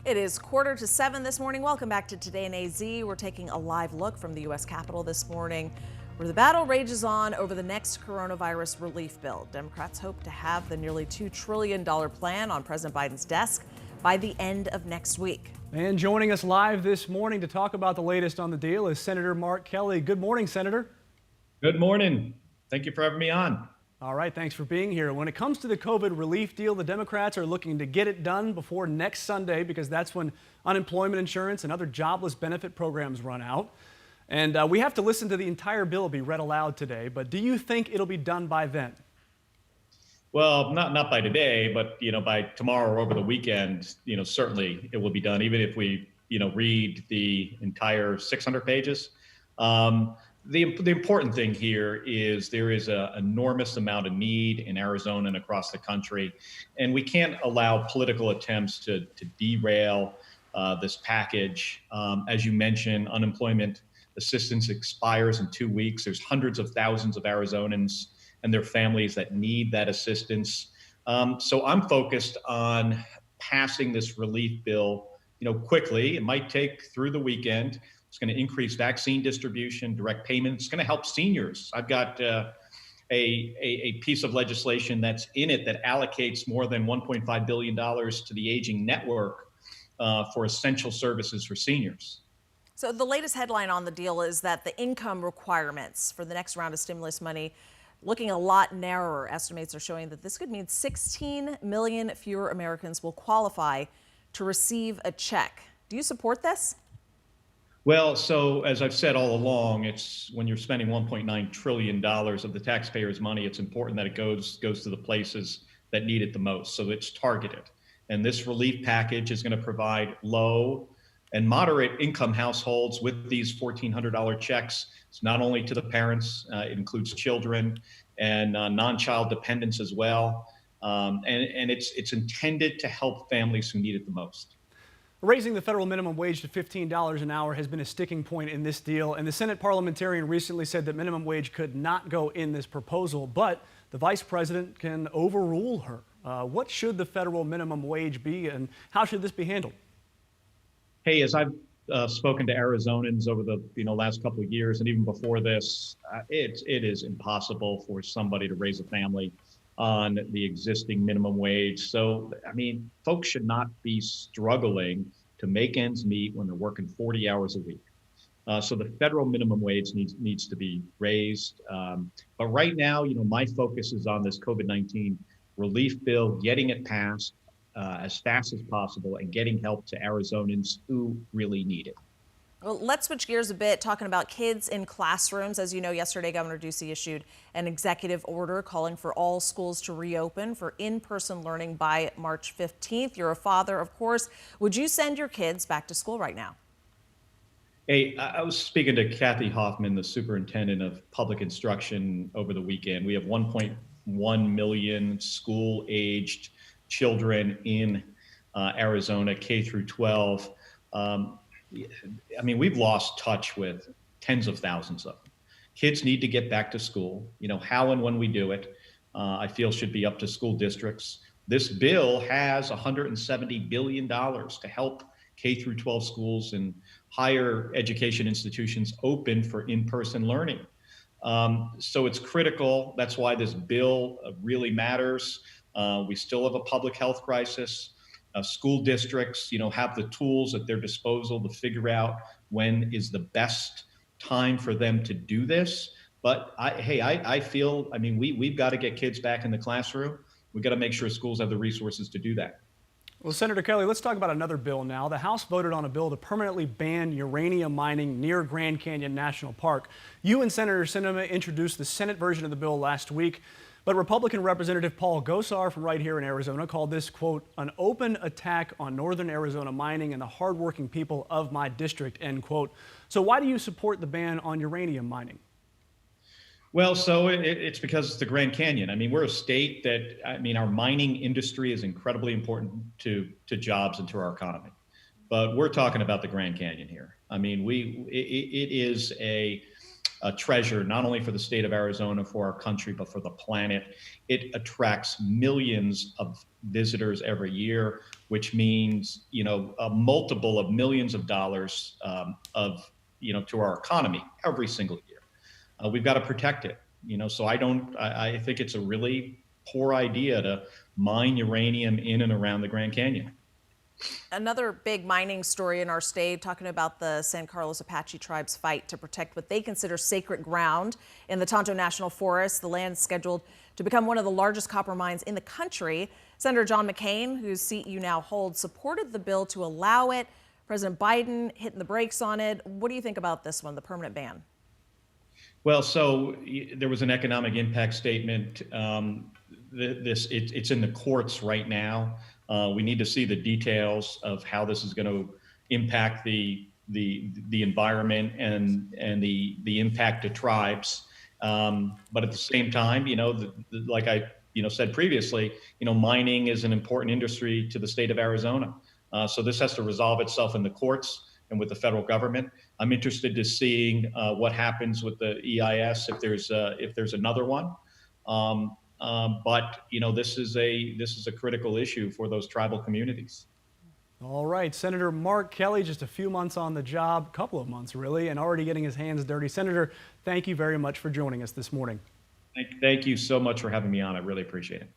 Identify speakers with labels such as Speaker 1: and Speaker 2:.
Speaker 1: It is 6:45 this morning. Welcome back to Today in AZ. We're taking a live look from the U.S. Capitol this morning, where the battle rages on over the next coronavirus relief bill. Democrats hope to have the nearly $2 trillion plan on President Biden's desk by the end of next week.
Speaker 2: And joining us live this morning to talk about the latest on the deal is Senator Mark Kelly. Good morning, Senator.
Speaker 3: Good morning. Thank you for having me on.
Speaker 2: All right, thanks for being here. When it comes to the COVID relief deal, the Democrats are looking to get it done before next Sunday because that's when unemployment insurance and other jobless benefit programs run out. And we have to listen to the entire bill be read aloud today. But do you think it'll be done by then?
Speaker 3: Well, not by today, but by tomorrow or over the weekend, certainly it will be done, even if we read the entire 600 pages. The important thing here is there is an enormous amount of need in Arizona and across the country, and we can't allow political attempts to derail this package. As you mentioned, unemployment assistance expires in 2 weeks. There's hundreds of thousands of Arizonans and their families that need that assistance. So I'm focused on passing this relief bill, quickly. It might take through the weekend. It's going to increase vaccine distribution, direct payment. It's going to help seniors. I've got a piece of legislation that's in it that allocates more than $1.5 billion to the Aging Network for essential services for seniors.
Speaker 1: So the latest headline on the deal is that the income requirements for the next round of stimulus money looking a lot narrower. Estimates are showing that this could mean 16 million fewer Americans will qualify to receive a check. Do you support this?
Speaker 3: Well, so as I've said all along, it's when you're spending $1.9 trillion of the taxpayers' money, it's important that it goes to the places that need it the most. So it's targeted. And this relief package is going to provide low and moderate income households with these $1,400 checks. It's not only to the parents, it includes children and non-child dependents as well. And it's intended to help families who need it the most.
Speaker 2: Raising the federal minimum wage to $15 an hour has been a sticking point in this deal, and the Senate parliamentarian recently said that minimum wage could not go in this proposal, but the vice president can overrule her. What should the federal minimum wage be, and how should this be handled?
Speaker 3: Hey, as I've spoken to Arizonans over the last couple of years, and even before this, it is impossible for somebody to raise a family on the existing minimum wage. So, I mean, folks should not be struggling to make ends meet when they're working 40 hours a week. So the federal minimum wage needs to be raised. But right now, my focus is on this COVID-19 relief bill, getting it passed as fast as possible and getting help to Arizonans who really need it.
Speaker 1: Well, let's switch gears a bit, talking about kids in classrooms. As you know, yesterday, Governor Ducey issued an executive order calling for all schools to reopen for in-person learning by March 15th. You're a father, of course. Would you send your kids back to school right now?
Speaker 3: Hey, I was speaking to Kathy Hoffman, the superintendent of public instruction, over the weekend. We have 1.1 million school-aged children in Arizona, K through 12. I mean, we've lost touch with tens of thousands of them. Kids need to get back to school. How and when we do it, I feel should be up to school districts. This bill has $170 billion to help K through 12 schools and higher education institutions open for in-person learning. So it's critical. That's why this bill really matters. We still have a public health crisis. School districts, have the tools at their disposal to figure out when is the best time for them to do this. But I feel, we've got to get kids back in the classroom. We've got to make sure schools have the resources to do that.
Speaker 2: Well, Senator Kelly, let's talk about another bill now. The House voted on a bill to permanently ban uranium mining near Grand Canyon National Park. You and Senator Sinema introduced the Senate version of the bill last week. But Republican Representative Paul Gosar from right here in Arizona called this, quote, an open attack on northern Arizona mining and the hardworking people of my district, end quote. So why do you support the ban on uranium mining?
Speaker 3: Well, so it's because it's the Grand Canyon. We're a state that, our mining industry is incredibly important to jobs and to our economy. But we're talking about the Grand Canyon here. It is a treasure, not only for the state of Arizona, for our country, but for the planet. It attracts millions of visitors every year. which means, a multiple of millions of dollars to our economy every single year. We've got to protect it. So I think it's a really poor idea to mine uranium in and around the Grand Canyon.
Speaker 1: Another big mining story in our state, talking about the San Carlos Apache tribe's fight to protect what they consider sacred ground in the Tonto National Forest. The land is scheduled to become one of the largest copper mines in the country. Senator John McCain, whose seat you now hold, supported the bill to allow it. President Biden hitting the brakes on it. What do you think about this one, the permanent ban?
Speaker 3: Well, so there was an economic impact statement. It's in the courts right now. We need to see the details of how this is going to impact the environment and the impact to tribes. But at the same time, like I said previously, mining is an important industry to the state of Arizona. So this has to resolve itself in the courts and with the federal government. I'm interested to seeing what happens with the EIS if there's another one. But this is a critical issue for those tribal communities.
Speaker 2: All right, Senator Mark Kelly, just a few months on the job, couple of months really, and already getting his hands dirty. Senator, thank you very much for joining us this morning.
Speaker 3: Thank you so much for having me on. I really appreciate it.